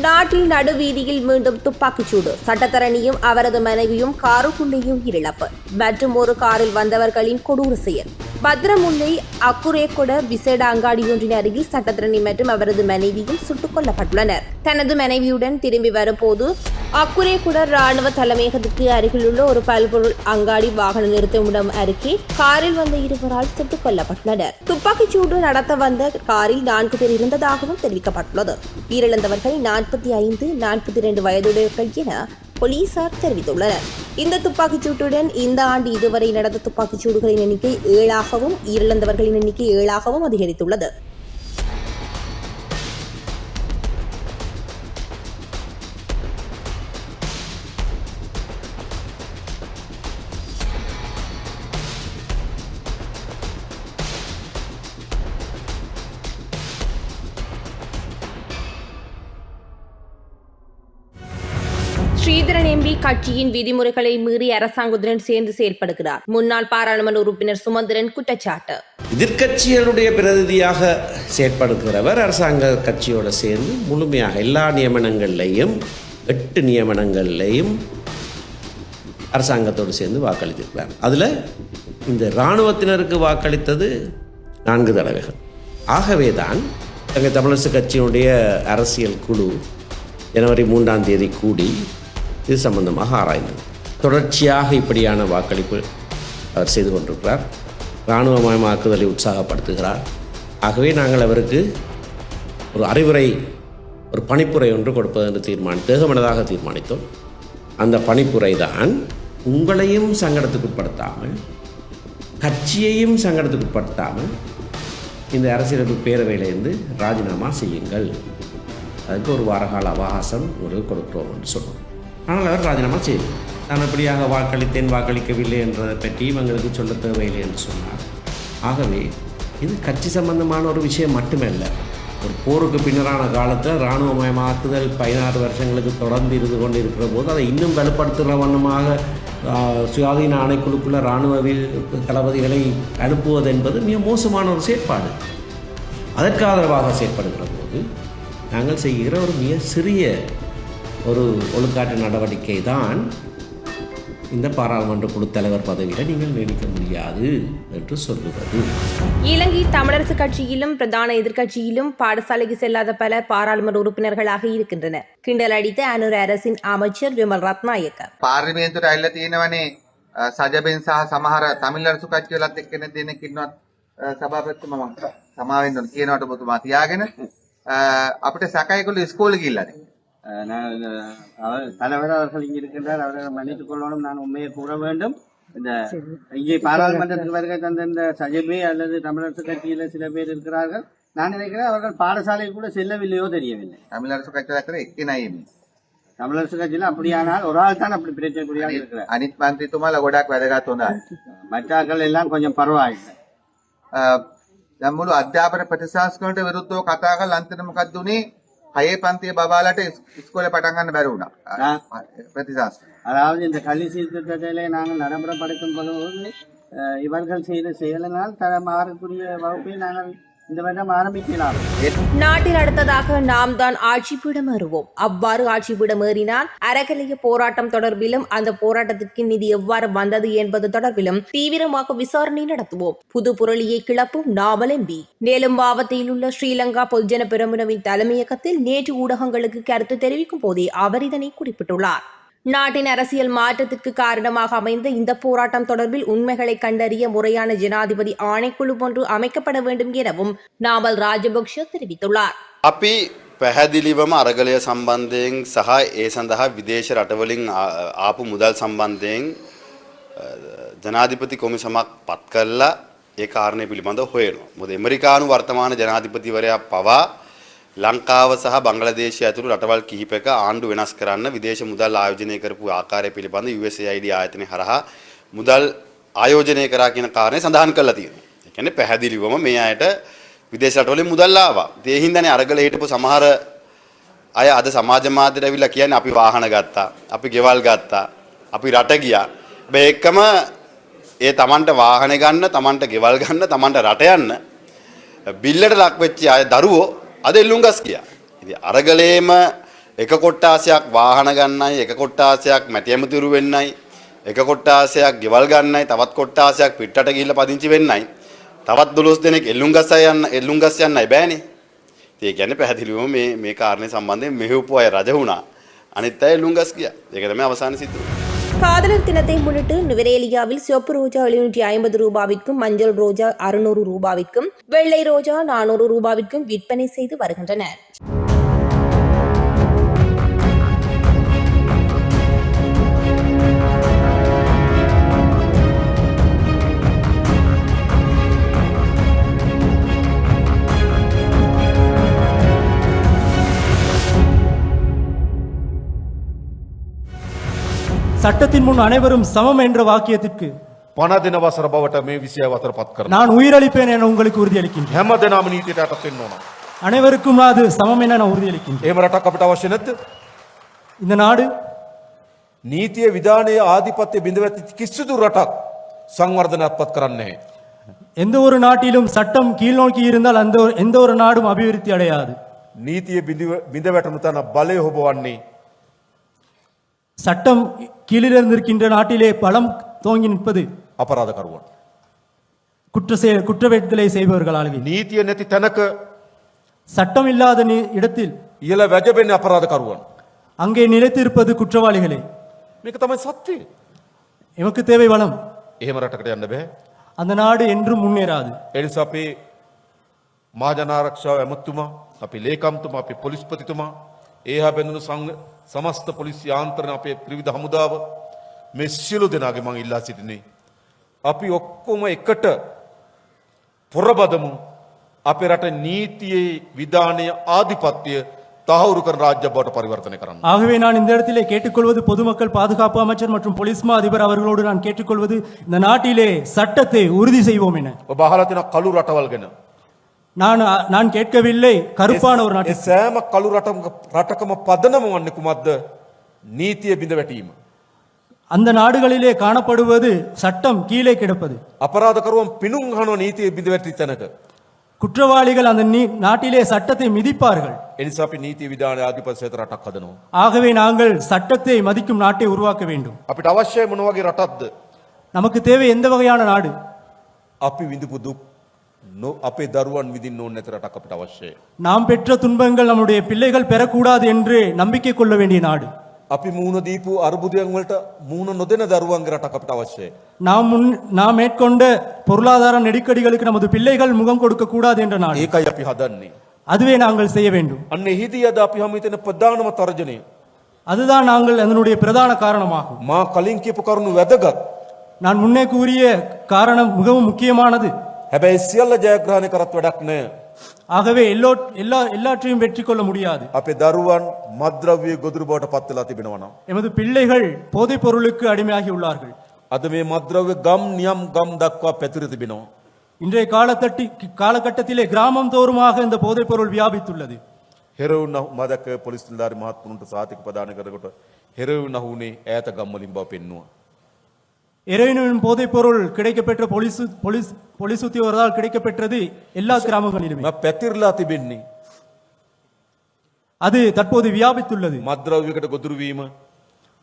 நாட்டில் நடுவீதியில் மீண்டும் துப்பாக்கிச்சூடு. சட்டத்தரணியும் அவரது மனைவியும் காருக்குள்ளேயும் உயிரிழப்பு. மற்றும் ஒரு காரில் வந்தவர்களின் கொடூர செயல். பத்திரமுல்லை அக்குரேகொட விசேட அங்காடியொன்றின் அருகில் சட்டத்தரணி மற்றும் அவரது மனைவியும் சுட்டுக் கொல்லப்பட்டுள்ளனர். தனது மனைவியுடன் திரும்பி வரும்போது அக்குரேகுட ராணுவ தலைமையகத்திற்கு அருகிலுள்ள ஒரு பல்பொருள் அங்காடி வாகன நிறுத்தமிடம் அருகே காரில் வந்த இருவரால் சுட்டுக் கொல்லப்பட்டுள்ளனர். துப்பாக்கிச்சூடு நடத்த வந்த காரில் 4 பேர் இருந்ததாகவும் தெரிவிக்கப்பட்டுள்ளது. உயிரிழந்தவர்கள் 45, 42 வயதுடையவர்கள் என போலீசார் தெரிவித்துள்ளனர். இந்த துப்பாக்கிச்சூட்டுடன் இந்த ஆண்டு இதுவரை நடந்த துப்பாக்கிச்சூடுகளின் எண்ணிக்கை 7ஆகவும் உயிரிழந்தவர்களின் எண்ணிக்கை 7ஆகவும் அதிகரித்துள்ளது. ஸ்ரீதரன் எம்பி கட்சியின் விதிமுறைகளை மீறி அரசாங்கத்துடன் சேர்ந்து செயல்படுகிறார். முன்னாள் பாராளுமன்ற உறுப்பினர் சுமந்திரன் குற்றச்சாட்டு. எதிர்கட்சிகளுடைய பிரதிநிதியாக செயற்படுகிறவர் அரசாங்க கட்சியோடு சேர்ந்து முழுமையாக எல்லா நியமனங்கள்லையும் 8 நியமனங்கள்லையும் அரசாங்கத்தோடு சேர்ந்து வாக்களித்திருக்கிறார். அதில் இந்த இராணுவத்தினருக்கு வாக்களித்தது 4 தடவைகள். ஆகவே தான் எங்கள் தமிழரசு கட்சியினுடைய அரசியல் குழு ஜனவரி 3ஆம் தேதி கூடி இது சம்பந்தமாக ஆராய்ந்தது. தொடர்ச்சியாக இப்படியான வாக்களிப்பு அவர் செய்து கொண்டிருக்கிறார். இராணுவமயமாக்குதலை உற்சாகப்படுத்துகிறார். ஆகவே நாங்கள் அவருக்கு ஒரு அறிவுரை, ஒரு பணிப்புரை ஒன்று கொடுப்பதென்று தேகமனதாக தீர்மானித்தோம். அந்த பணிப்புரை தான், உங்களையும் சங்கடத்துக்குட்படுத்தாமல் கட்சியையும் சங்கடத்துக்குட்படுத்தாமல் இந்த அரசியலமைப்பு பேரவையிலிருந்து ராஜினாமா செய்யுங்கள், அதுக்கு ஒரு வார கால அவகாசம் உங்களுக்கு கொடுக்குறோம் என்று சொன்னோம். ஆனால் அவர் ராஜினாமா செய்யும். நான் எப்படியாக வாக்களித்தேன் வாக்களிக்கவில்லை என்றதை பற்றியும் எங்களுக்கு சொல்ல தேவையில்லை என்று சொன்னார். ஆகவே இது கட்சி சம்பந்தமான ஒரு விஷயம் மட்டுமல்ல. ஒரு போருக்கு பின்னரான காலத்தில் இராணுவமயமாக்குதல் 16 வருஷங்களுக்கு தொடர்ந்து இருந்து கொண்டு இருக்கிற போது அதை இன்னும் வலுப்படுத்துகிற வண்ணமாக சுயாதீன ஆணைக்குழுக்குள்ள இராணுவ தளபதிகளை அனுப்புவது என்பது மிக மோசமான ஒரு செயற்பாடு. அதற்கு ஆதரவாக செயற்படுகிற போது நாங்கள் செய்கிற ஒரு மிக சிறிய ஒரு ஒழுக்காட்டு நடவடிக்கை தான் இந்த பாராளுமன்ற குழு தலைவர் பதவியில் நீங்கள் நியமிக்க முடியாது என்று சொல்லுவது. இலங்கை தமிழரசு கட்சியிலும் பிரதான எதிர்க்கட்சியிலும் பாடசாலைக்கு செல்லாத பல பாராளுமன்ற உறுப்பினர்களாக இருக்கின்றனர். கிண்டல் அடித்த அனுர அரசின் அமைச்சர் விமல் ரத்நாயக்க. පාර්ලිමේන්තුවට ඇවිල්ලා තියෙනවනේ සජබෙන් සහ සමහර තමිල්ලරසු කට්ටියලත් එක්කෙන දෙනෙක් ඉන්නවත් සභාපතිතුමා මම සමාවෙන්න ඕන කියනවට ඔබතුමා තියාගෙන අපිට සැකයකළු ඉස්කෝලේ ගිහිල්ලානේ. தலைவர் அவர்கள் இங்கே இருக்கின்றார், அவர்கள் மன்னித்துக் கொள்ளணும். நான் உண்மையை கூற வேண்டும். இந்த இங்கே பாராளுமன்றத்தில் வருகை தந்த இந்த சஜபே அல்லது தமிழரசு கட்சியில் சில பேர் இருக்கிறார்கள். நான் நினைக்கிறேன் அவர்கள் பாடசாலை கூட செல்லவில்லையோ தெரியவில்லை. තමිල්ලරසු කට්ටියලා එක්කෙනයි මේ. தமிழரசு கட்சியில் அப்படியானால் ஒரு ஆள் தான் அப்படி பிரச்சனைக்குரியாக இருக்கிறார். අනිත් මන්ත්‍රීතුමාලා ගොඩක් වැදගත් හොඳයි. மற்றாக்கள் எல்லாம் கொஞ்சம் பரவாயில்லை. දැන් මුළු අධ්‍යාපන ප්‍රතිශාස්ත්‍රයට විරුද්ධව කතා කරලා අන්තිම මොකක්ද උනේ? 6 පන්තියේ බබාලට ඉස්කෝලේ පටන් ගන්න බැරි වුණා. ප්‍රතිශාස්ත්‍ර. அதாவது இந்த கல்வி சீர்திருத்தத்திலே நாங்கள் நடைமுறைப்படுத்தும் பொழுது இவர்கள் செய்த செயலினால் மாறக்கூடிய வகுப்பை நாங்கள் இந்த வருடம் ஆரம்பிக்கலாம். நாட்டில் அடுத்ததாக நாம் தான் ஆட்சிப்பீடம் ஏறுவோம். அவ்வாறு ஆட்சிப்பீடம் ஏறினால் அறக்கலைய போராட்டம் தொடர்பிலும் அந்த போராட்டத்திற்கு நிதி எவ்வாறு வந்தது என்பது தொடர்பிலும் தீவிரமாக விசாரணை நடத்துவோம். புது புரளியை கிளப்பும் நாமல் எம்பி. மேலும் மாவட்டத்தில் உள்ள ஸ்ரீலங்கா பொதுஜன பெரமுனவின் தலைமையகத்தில் நேற்று ஊடகங்களுக்கு கருத்து தெரிவிக்கும் போதே அவர் இதனை குறிப்பிட்டுள்ளார். நாட்டின் அரசியல் மாற்றத்திற்கு காரணமாக அமைந்த இந்த போராட்டம் தொடர்பில் உண்மைகளை கண்டறிய முறையான ஜனாதிபதி ஆணைக்குழு ஒன்று அமைக்கப்பட வேண்டும் எனவும் நாமல் ராஜபக்ஷ தெரிவித்துள்ளார். අපි පැහැදිලිවම අරගලය සම්බන්ධයෙන් සහ ඒ සඳහා විදේශ රටවලින් ආපු මුදල් සම්බන්ධයෙන් ජනාධිපති කොමිසමක් පත් කරලා ඒ කාරණය පිළිබඳව හොයනවා. මොකද ඇමරිකානු වර්තමාන ජනාධිපතිවරයා පවා ලංකාව සහ බංග්ලාදේශය ඇතුළු රටවල් කිහිපයක ආණ්ඩු වෙනස් කරන්න විදේශ මුදල් ආයෝජනය කරපු ආකාරය පිළිබඳ USAID ආයතනය හරහා මුදල් ආයෝජනය කරා කියන කාරණේ සඳහන් කරලා තියෙනවා. ඒ කියන්නේ පැහැදිලිවම මේ අයට විදේශ රටවලින් මුදල් ආවා. ඒ හින්දානේ අරගල හිටපු සමහර අය අද සමාජ මාධ්‍යට ඇවිල්ලා කියන්නේ අපි වාහන ගත්තා, අපි ගෙවල් ගත්තා, අපි රට ගියා. හැබැයි එක්කම ඒ Tamanට වාහනේ ගන්න, Tamanට ගෙවල් ගන්න, Tamanට රට යන්න බිල්ලට ලක් වෙච්ච අය දරුවෝ අද එල්ලුම්ගස් ගියා. ඉතින් අරගලේම එක කොට්ටාසයක් වාහන ගන්නයි, එක කොට්ටාසයක් මැටි ඇමතිවරු වෙන්නයි, එක කොට්ටාසයක් ගෙවල් ගන්නයි, තවත් කොට්ටාසයක් පිටරට ගිහිල්ලා පදිංචි වෙන්නයි, තවත් 12 දෙනෙක් එල්ලුම්ගස් යන්නයි බෑනේ. ඒ කියන්නේ පැහැදිලිවම මේ කාරණේ සම්බන්ධයෙන් මෙහෙවපු අය රජ වුණා. අනිත් අය එල්ලුම්ගස් ගියා. ඒක තමයි අවසානයේ සිද්ධ වුනේ. காதலர் தினத்தை முன்னிட்டு நுவரேலியாவில் சிவப்பு ரோஜா 750 ரூபாவிற்கும் மஞ்சள் ரோஜா 600 ரூபாவிற்கும் வெள்ளை ரோஜா 400 ரூபாவிற்கும் விற்பனை செய்து வருகின்றனர். சட்டத்தின் முன் அனைவரும் சமம் என்ற வாக்கியத்திற்கு පණ දෙන වසර බවට මේ 26 වසර පත් කරනවා. நான் உயிரளிப்பேன் என உங்களுக்கு உறுதியளிக்கின்றேன். හැම දෙනාම නීතියට යටත් වෙන්න ඕන. அனைவருக்கும் அது சமம் என நான் உறுதியளிக்கின்றேன். එහෙම රටක් අපිට අවශ්‍ය නැද්ද? இந்த நாடு නීතිය විධානයේ ආධිපත්‍ය බිඳවැටි කිසිදු රටක් සංවර්ධනයක්පත් කරන්නේ නැහැ. எந்த ஒரு நாட்டிலும் சட்டம் கீழ்நோக்கி இருந்தால் அந்த எந்த ஒரு நாடும் அபிவிருத்தி அடையாது. නීතිය බිඳවැටුණු තැන බලය හොබවන්නේ சட்டம் கீழிருந்து இருக்கின்ற நாட்டிலே பலம் தோங்கி நிற்பது අපරාධකරුවන්. குற்றவேட்களை செய்பவர்களாக. නීතිය නැති තැනක சட்டம் இல்லாத இடத்தில் ඉහළ වැජබෙන්නේ අපරාධකරුවන්. அங்கே நிலைத்திருப்பது குற்றவாளிகளே. මේක තමයි සත්‍යය. எமக்கு தேவை வளம். එහෙම රටකට යන්න බෑ. அந்த நாடு என்றும் முன்னேறாது. ඒ නිසා අපේ මහජනාරක්ෂාව ඇමතුමා, අපේ ලේකම්තුමා, අපේ පොලිස්පතිතුමා, ඒහා බැඳුණු සමස්ත පොලිස් යාන්ත්‍රණ, අපේ ත්‍රිවිධ හමුදාව, මේ සියලු දෙනාගේ මම ඉල්ලා සිටිනේ අපි ඔක්කොම එකට පොරබදමු අපේ රට නීතියේ විධානයේ ආධිපත්‍ය தகவல் කරන රාජ්‍ය බවට පරිවර්තනය කරන්න. ஆகவே நான் இந்த இடத்திலே கேட்டுக்கொள்வது பொதுமக்கள் பாதுகாப்பு அமைச்சர் மற்றும் போலீஸ் மா அதிபர் அவர்களோடு நான் கேட்டுக்கொள்வது இந்த நாட்டிலே சட்டத்தை உறுதி செய்வோம் என. ඔබ අහලා තියෙන කළු රටවල් ගැන. நான் கேட்கவில்லை கருப்பான ஒரு ඒ நாட்டை. සෑම කළු රටකම පදනම වන්නේ කුමක්ද? නීතිය බිඳ වැටීම. அந்த நாடுகளிலே காணப்படுவது சட்டம் கீழே கிடப்பது. අපරාධකරුවන් පිණුම් අහන නීතිය බිඳ වැටි තැනක. குற்றவாளிகள் அந்த நாட்டிலே சட்டத்தை மிதிப்பார்கள். ඒ නිසා අපි නීති විධානයේ ආධිපත්‍ය රටක් හදනවා. ஆகவே நாங்கள் சட்டத்தை மதிக்கும் நாட்டை உருவாக்க வேண்டும். අපිට අවශ්‍යයි මොන වගේ රටක්ද? நமக்கு தேவை எந்த வகையான நாடு? අපි විඳපු දුක් අපේ දරුවන් විඳින්න ඕන නැති රටක් අපිට අවශ්‍යයි. நாம் பெற்ற துன்பங்கள் நம்முடைய பிள்ளைகள் பெறக்கூடாது என்று நம்பிக்கை கொள்ள வேண்டிய நாடு. අපි මූණ දීපු අර්බුදයන් වලට මූණ නොදෙන දරුවන්ගේ රටක් අපිට අවශ්‍යයි. நாம் மேற்கொண்ட பொருளாதார நெருக்கடிகளுக்கு நமது பிள்ளைகள் முகம் கொடுக்க கூடாது என்ற நாடு. ඒකයි අපි හදන්නේ. அதுவே நாங்கள் செய்ய வேண்டும். අන්න එහිදී අද අපි හැම හිතෙන ප්‍රධානම තර්ජනය அதுதான் நாங்கள் அதனுடைய பிரதான காரணமாகும். මා කලින් කියපු කරුණු වැදගත්. நான் முன்னே கூறிய காரணம் மிகவும் முக்கியமானது. හැබැයි සියල්ල ජයග්‍රහණය කරත් වැඩක් නැහැ. ஆகவே எல்லாற்றையும் வெற்றி கொள்ள முடியாது. අපේ දරුවන් මද්ද්‍රව්‍ය ගොදුරු බවට පත් වෙලා තිබෙනවා නම් எமது பிள்ளைகள் போதைப் பொருளுக்கு அடிமையாகி உள்ளார்கள். අද මේ මද්ද්‍රව්‍ය ගම් නියම් ගම් දක්වා පැතිර තිබෙනවා. இன்றைய காலகட்டத்திலே கிராமம் தோறுமாக இந்த போதைப் பொருள் வியாபித்துள்ளது. හෙරවුන් මදක පොලිස් නිලධාරි මහත්තුන්ට සාතික ප්‍රදාන කරනකොට හෙරවුන් අහුනේ ඈත ගම්වලින් බව පෙන්නුවා. ஹெரோயின் போதைப் பொருள் கிடைக்கப்பெற்ற போலீஸ் உத்தியோகத்தால் கிடைக்கப்பெற்றது எல்லா கிராமங்களிலுமே. පැතිරලා තිබෙන්නේ அது தற்போது வியாபித்துள்ளது. මද්ද්‍රව්‍යයකට ගොදුරු වීම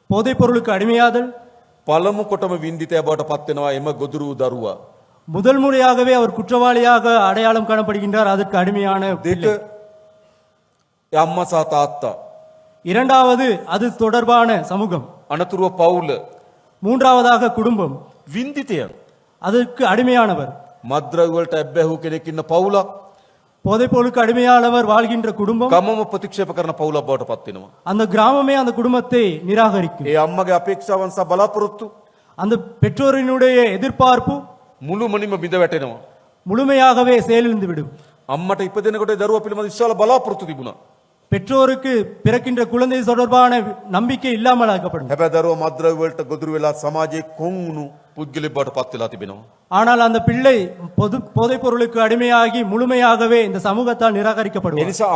போதைப் பொருளுக்கு அடிமையாதல் පළමු කොටම වින්දිතය බවට පත් වෙනවා එම ගොදුරු දරුවා. முதல் முறையாகவே அவர் குற்றவாளியாக அடையாளம் காணப்படுகின்றார். அதற்கு அடிமையான දෙක අම්මා සහ තාත්තා. இரண்டாவது அது தொடர்பான சமூகம். අනතුරුව පවුල. மூன்றாவதாக குடும்பம். වින්දිතයන්. அதற்கு அடிமையானவர். මද්ද්‍රව්‍ය වලට ඇබ්බැහුව කෙනෙක් ඉන්න පවුලක් போதைப் பொருளுக்கு அடிமையானவர் வாழ்கின்ற குடும்பம் ගමම ප්‍රතික්ෂේප කරන පවුලක් බවට පත් වෙනවා. அந்த கிராமமே அந்த குடும்பத்தை நிராகரிக்கும். ඒ අම්මගේ අපේක්ෂාවන් සහ බලාපොරොත්තු அந்த பெற்றோரினுடைய எதிர்பார்ப்பு මුළුමනින්ම බිඳ වැටෙනවා. முழுமையாகவே செயலிழந்து விடும். අම්මට ඉපදෙනකොට දරුවා පිළිබඳ විශාල බලාපොරොත්තු තිබුණා. பெற்றோருக்கு பிறக்கின்ற குழந்தை தொடர்பான நம்பிக்கை இல்லாமல் ஆக்கப்படும். හැබැයි දරුවා මද්ද්‍රව්‍ය වලට ගොදුරු වෙලා සමාජයේ කොන් වුණු පුද්ගලෙක් බවට පත් වෙලා තිබෙනවා. ஆனால் அந்த பிள்ளை போதைப் பொருளுக்கு அடிமையாகி முழுமையாகவே இந்த சமூகத்தால் ඒ நிராகரிக்கப்படுவார். නිසා